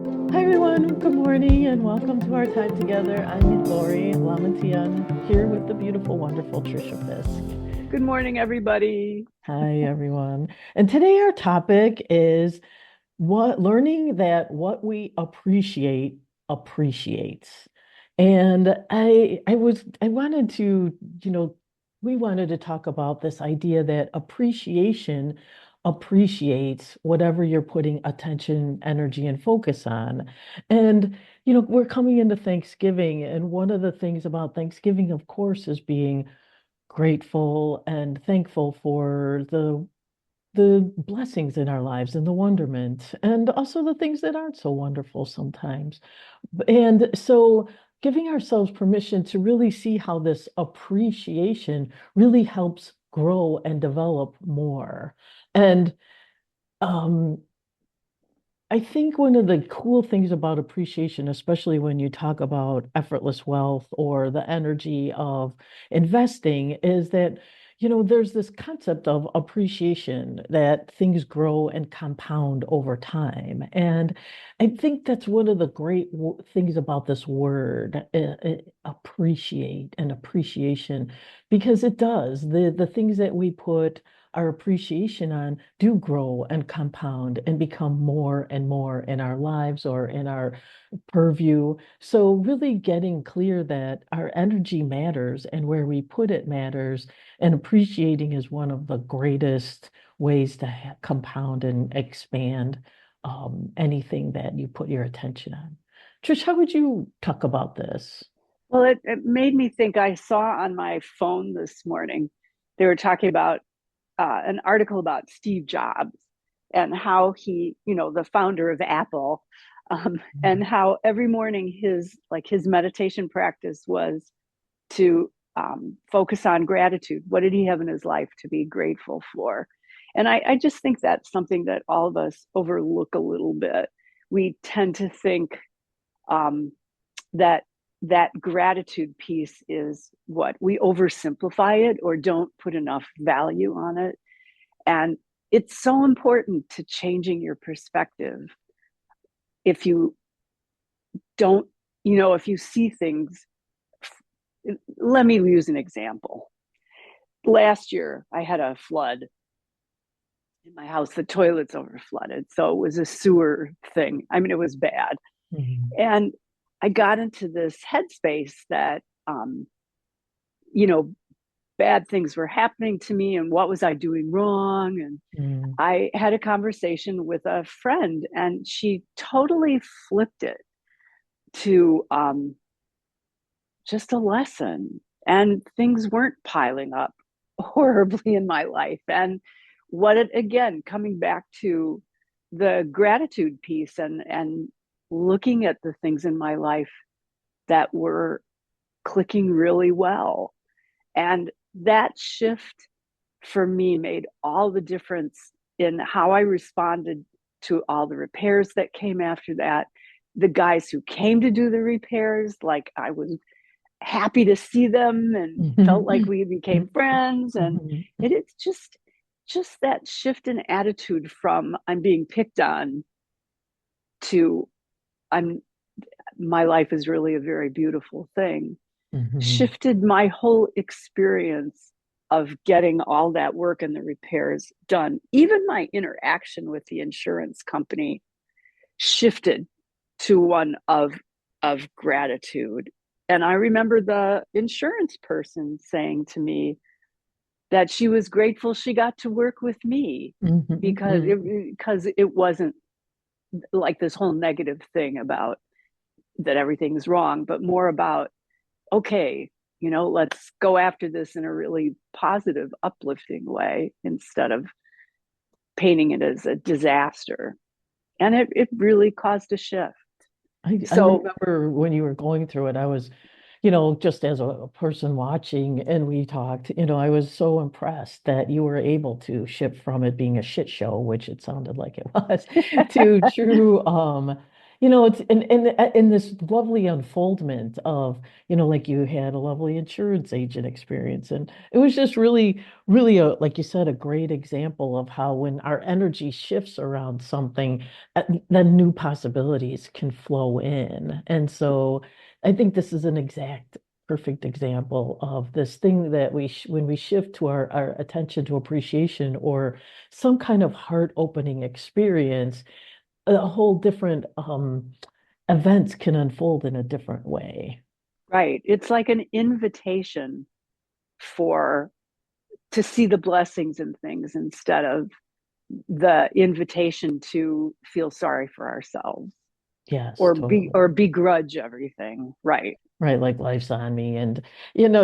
Hi everyone, good morning and welcome to our time together. I'm Lori Lamantian here with the beautiful, wonderful Tricia Fiske. Good morning, everybody. Hi everyone. And today our topic is what learning that what we appreciate appreciates. And I wanted to, you know, we wanted to talk about this idea that appreciation appreciates whatever you're putting attention, energy, and focus on. And, we're coming into Thanksgiving, and one of the things about Thanksgiving, of course, is being grateful and thankful for the blessings in our lives and the wonderment, and also the things that aren't so wonderful sometimes. And so, giving ourselves permission to really see how this appreciation really helps grow and develop more. And um, I think one of the cool things about appreciation, especially when you talk about effortless wealth or the energy of investing, is that, there's this concept of appreciation that things grow and compound over time. And I think that's one of the great things about this word, appreciate and appreciation, because it does. The things that we put our appreciation on do grow and compound and become more and more in our lives or in our purview. So, really getting clear that our energy matters and where we put it matters, and appreciating is one of the greatest ways to compound and expand anything that you put your attention on. Trish, how would you talk about this? Well, it made me think. I saw on my phone this morning, they were talking about an article about Steve Jobs and how he, the founder of Apple, and how every morning his meditation practice was to focus on gratitude. What did he have in his life to be grateful for? And I just think that's something that all of us overlook a little bit. We tend to think um, that that gratitude piece is what we oversimplify it or don't put enough value on it. And it's so important to changing your perspective. If you don't, if you see things, let me use an example. Last year, I had a flood in my house. The toilets overflooded. So it was a sewer thing. I mean, it was bad. Mhm. And I got into this headspace that, you know, bad things were happening to me and what was I doing wrong. And Mm. I had a conversation with a friend and she totally flipped it to just a lesson. And things weren't piling up horribly in my life. And what it, again, coming back to the gratitude piece and looking at the things in my life that were clicking really well. And that shift for me made all the difference in how I responded to all the repairs that came after that. The guys who came to do the repairs, like I was happy to see them and felt like Mhm. we became friends. And Mhm. it's just that shift in attitude from I'm being picked on to I'm my life is really a very beautiful thing Mhm. shifted my whole experience of getting all that work and the repairs done. Even my interaction with the insurance company shifted to one of gratitude. And I remember the insurance person saying to me that she was grateful she got to work with me Mhm. Mhm. because it wasn't like this whole negative thing about that everything's wrong, but more about okay, let's go after this in a really positive, uplifting way instead of painting it as a disaster. And it really caused a shift. I So, remember when you were going through it, I was, just as a person watching and we talked, I was so impressed that you were able to shift from it being a shit show, which it sounded like it was, to true, It's in this lovely unfoldment of, like you had a lovely insurance agent experience. And it was just really, really like you said, a great example of how when our energy shifts around something, then new possibilities can flow in. And so I think this is an exact perfect example of this thing that when we shift to our attention to appreciation or some kind of heart opening experience, a whole different events can unfold in a different way. Right. It's like an invitation for to see the blessings in things instead of the invitation to feel sorry for ourselves Yes, totally. or begrudge everything. Right. Right, like life's on me. And and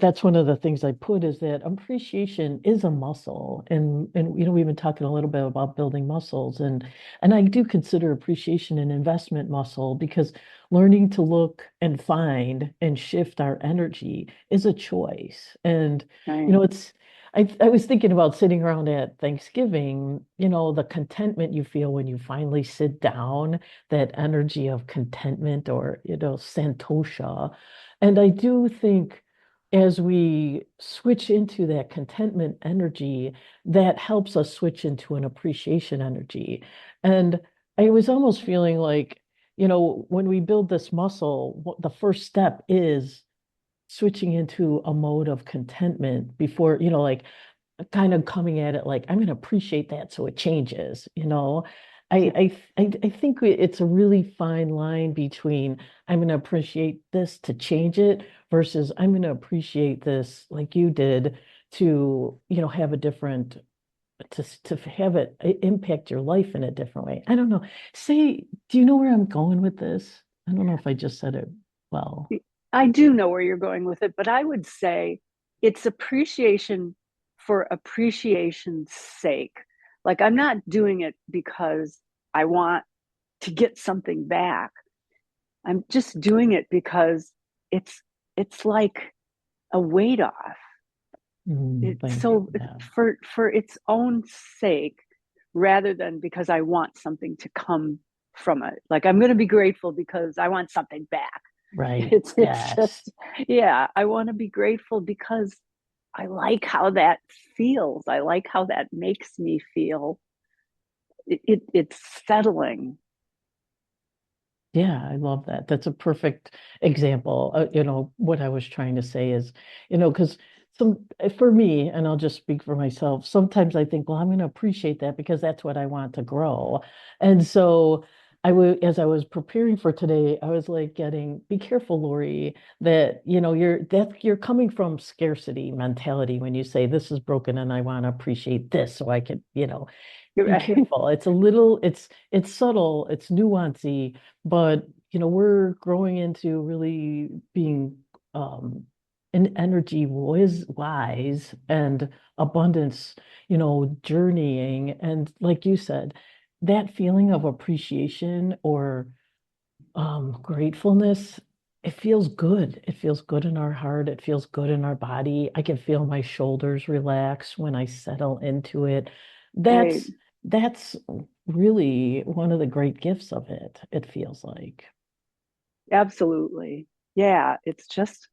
that's one of the things I put is that appreciation is a muscle. And we've been talking a little bit about building muscles and I do consider appreciation an investment muscle because learning to look and find and shift our energy is a choice. And Right. it's I was thinking about sitting around at Thanksgiving, the contentment you feel when you finally sit down, that energy of contentment or, santosha. And I do think as we switch into that contentment energy, that helps us switch into an appreciation energy. And I was almost feeling like, when we build this muscle, the first step is switching into a mode of contentment before, like kind of coming at it like I'm going to appreciate that so it changes. I think it's a really fine line between I'm going to appreciate this to change it versus I'm going to appreciate this like you did to have a different to have it impact your life in a different way. I don't know. Do you know where I'm going with this? I don't know if I just said it well. I do know where you're going with it, but I would say it's appreciation for appreciation's sake. Like I'm not doing it because I want to get something back. I'm just doing it because it's it's like a weight off. It's Thank you. so Yeah. for its own sake rather than because I want something to come from it. Like I'm going to be grateful because I want something back. Right. It's Yes. just yeah, I want to be grateful because I like how that feels. I like how that makes me feel. It's settling. Yeah, I love that. That's a perfect example. What I was trying to say is, because for me, and I'll just speak for myself, sometimes I think, well, I'm going to appreciate that because that's what I want to grow. And so as I was preparing for today, I was like be careful, Lori, that, you're coming from scarcity mentality when you say this is broken and I want to appreciate this so I can, be Right. careful. It's subtle, it's nuancy, but we're growing into really being an energy wise and abundance, journeying. And like you said, that feeling of appreciation or gratefulness, it feels good. It feels good in our heart. It feels good in our body. I can feel my shoulders relax when I settle into it. Right. That's really one of the great gifts of it, it feels like. Absolutely. Yeah, it's just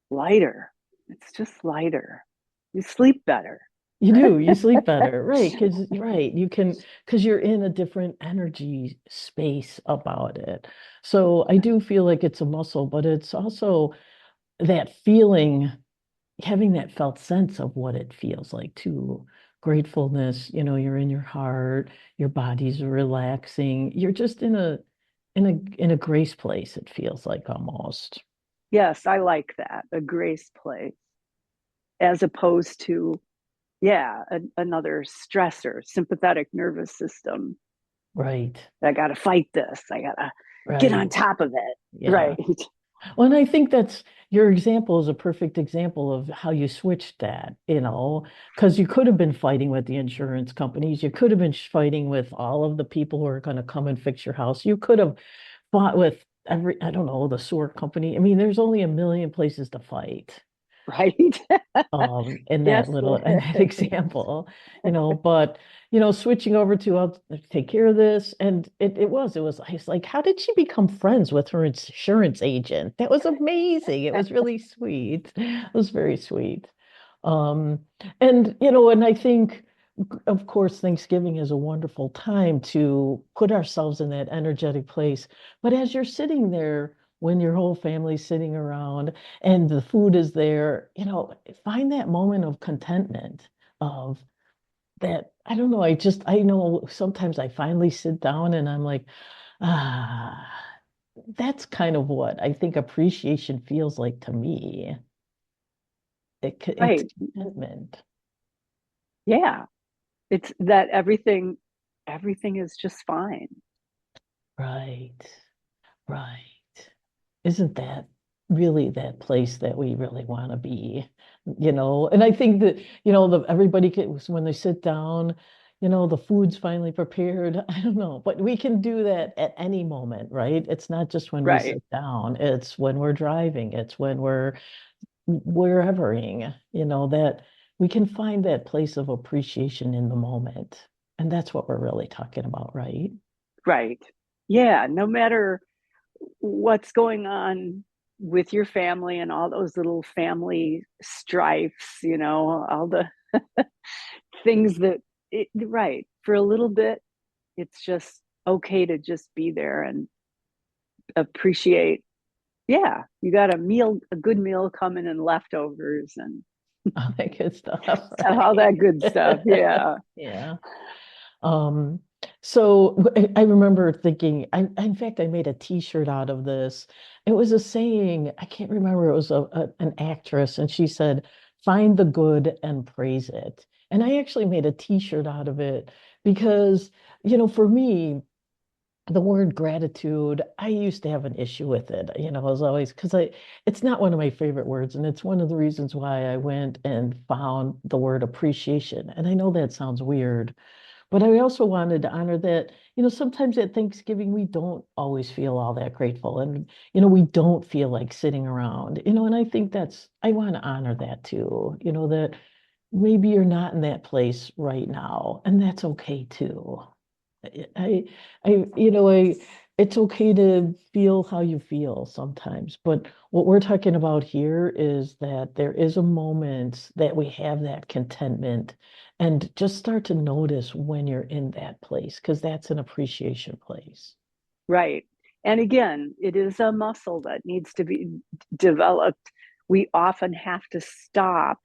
lighter. It's just lighter. You sleep better. You do, you sleep better, right? Because you're in a different energy space about it. So I do feel like it's a muscle, but it's also that feeling having that felt sense of what it feels like too. Gratefulness, you're in your heart, your body's relaxing. You're just in a grace place, it feels like almost. Yes, I like that. A grace play as opposed to, yeah, another stressor, sympathetic nervous system. Right. I got to fight this. I got to get on Right. top of it. Yeah. Right. Well, and I think that's your example is a perfect example of how you switched that, because you could have been fighting with the insurance companies. You could have been fighting with all of the people who are going to come and fix your house. You could have fought with I don't know, the sewer company. I mean, there's only a million places to fight. Right. In Yes. that little in that example, but switching over to I'll take care of this. And I was like, how did she become friends with her insurance agent? That was amazing. It was really sweet. It was very sweet. Um, and I think, of course, Thanksgiving is a wonderful time to put ourselves in that energetic place. But as you're sitting there, when your whole family's sitting around and the food is there, find that moment of contentment of that. I don't know. I know sometimes I finally sit down and I'm like, ah, that's kind of what I think appreciation feels like to me. It's Right. contentment. Yeah. It's that everything is just fine. Right. Right. Isn't that really that place that we really want to be? And I think that, everybody when they sit down, the food's finally prepared. I don't know, but we can do that at any moment, right? It's not just when we Right. sit down, it's when we're driving, it's when we're wherevering, that we can find that place of appreciation in the moment. And that's what we're really talking about, right? Right. Yeah. No matter what's going on with your family and all those little family strifes, all the things right. For a little bit, it's just okay to just be there and appreciate. Yeah. You got a good meal coming and leftovers and All that good stuff, all right? that good stuff. Yeah. Yeah. Um, so I remember thinking, in fact, I made a t-shirt out of this. It was a saying, I can't remember, it was an actress, and she said, find the good and praise it. And I actually made a t-shirt out of it because, for me, the word gratitude, I used to have an issue with it. I was always, because it's not one of my favorite words. And it's one of the reasons why I went and found the word appreciation. And I know that sounds weird, but I also wanted to honor that, sometimes at Thanksgiving, we don't always feel all that grateful. And, we don't feel like sitting around, and I think I want to honor that too, that maybe you're not in that place right now, and that's okay too. I, it's okay to feel how you feel sometimes, but what we're talking about here is that there is a moment that we have that contentment and just start to notice when you're in that place, because that's an appreciation place. Right. And again, it is a muscle that needs to be developed. We often have to stop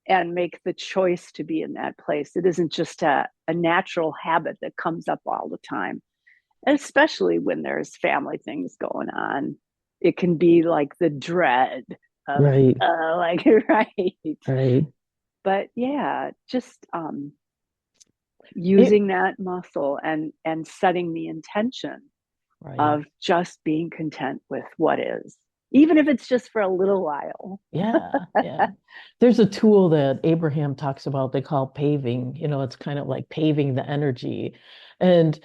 and make the choice to be in that place. It isn't just a natural habit that comes up all the time. And especially when there's family things going on, it can be like the dread of, Right, like, right. right. But yeah, just It, using that muscle and setting the intention right. of just being content with what is, even if it's just for a little while. Yeah, yeah. There's a tool that Abraham talks about they call paving. It's kind of like paving the energy and,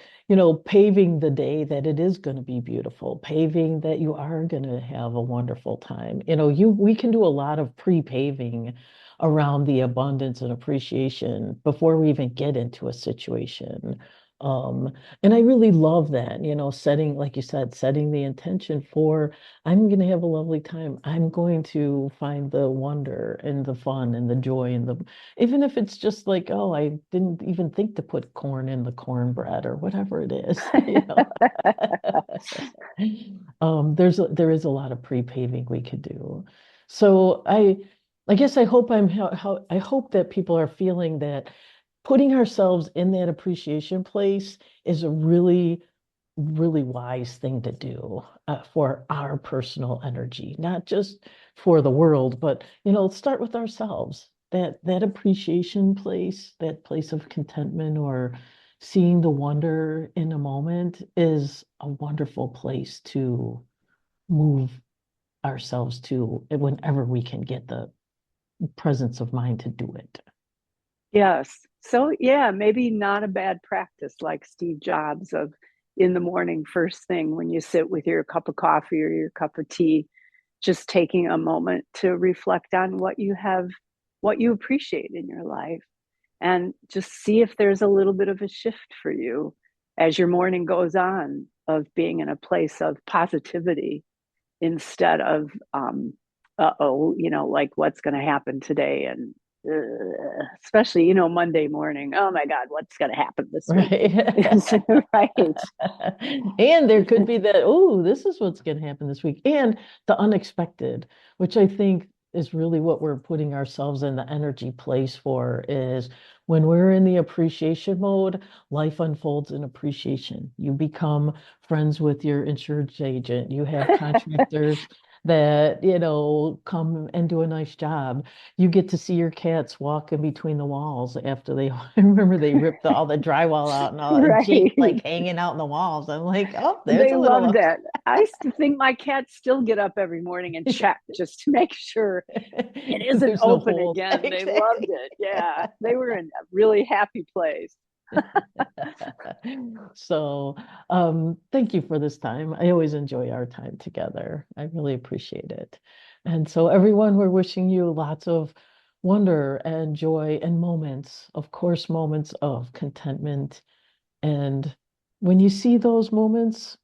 paving the day that it is going to be beautiful, paving that you are going to have a wonderful time. We can do a lot of pre-paving around the abundance and appreciation before we even get into a situation. Um, and I really love that, setting, like you said, setting the intention for I'm going to have a lovely time. I'm going to find the wonder and the fun and the joy and even if it's just like, oh, I didn't even think to put corn in the cornbread or whatever it is, there is a lot of pre-paving we could do. So I guess I hope I hope that people are feeling that putting ourselves in that appreciation place is a really really wise thing to do for our personal energy, not just for the world, but start with ourselves. That appreciation place, that place of contentment or seeing the wonder in a moment is a wonderful place to move ourselves to whenever we can get the presence of mind to do it. Yes. So yeah, maybe not a bad practice like Steve Jobs of in the morning, first thing when you sit with your cup of coffee or your cup of tea, just taking a moment to reflect on what you appreciate in your life, and just see if there's a little bit of a shift for you as your morning goes on, of being in a place of positivity instead of uh-oh, like what's going to happen today, and especially Monday morning, oh my god, what's going to happen this week. Right. Right. And there could be that, oh, this is what's going to happen this week. And the unexpected, which I think is really what we're putting ourselves in the energy place for, is when we're in the appreciation mode, life unfolds in appreciation. You become friends with your insurance agent. You have contractors that, come and do a nice job. You get to see your cats walk in between the walls after they, I remember they ripped all the drywall out and all, and Jake's like Right. hanging out in the walls. I'm like, oh, there's They a little loved ups. it. I think my cats still get up every morning and check just to make sure it isn't There's no open holes. again. They loved Exactly. it. Yeah, they were in a really happy place. So, thank you for this time. I always enjoy our time together. I really appreciate it. And so, everyone, we're wishing you lots of wonder and joy and moments, of course, moments of contentment. And when you see those moments,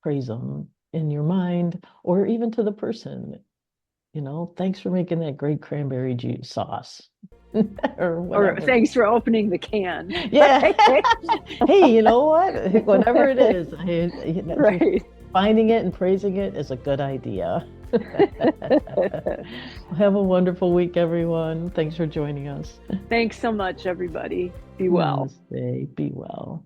praise them in your mind or even to the person. Thanks for making that great cranberry juice sauce or Or whatever. thanks for opening the can. Yeah. Right. Hey, you know what? Whatever it is, just Right. finding it and praising it is a good idea. Have a wonderful week, everyone. Thanks for joining us. Thanks so much, everybody. Be well. Namaste. Be well.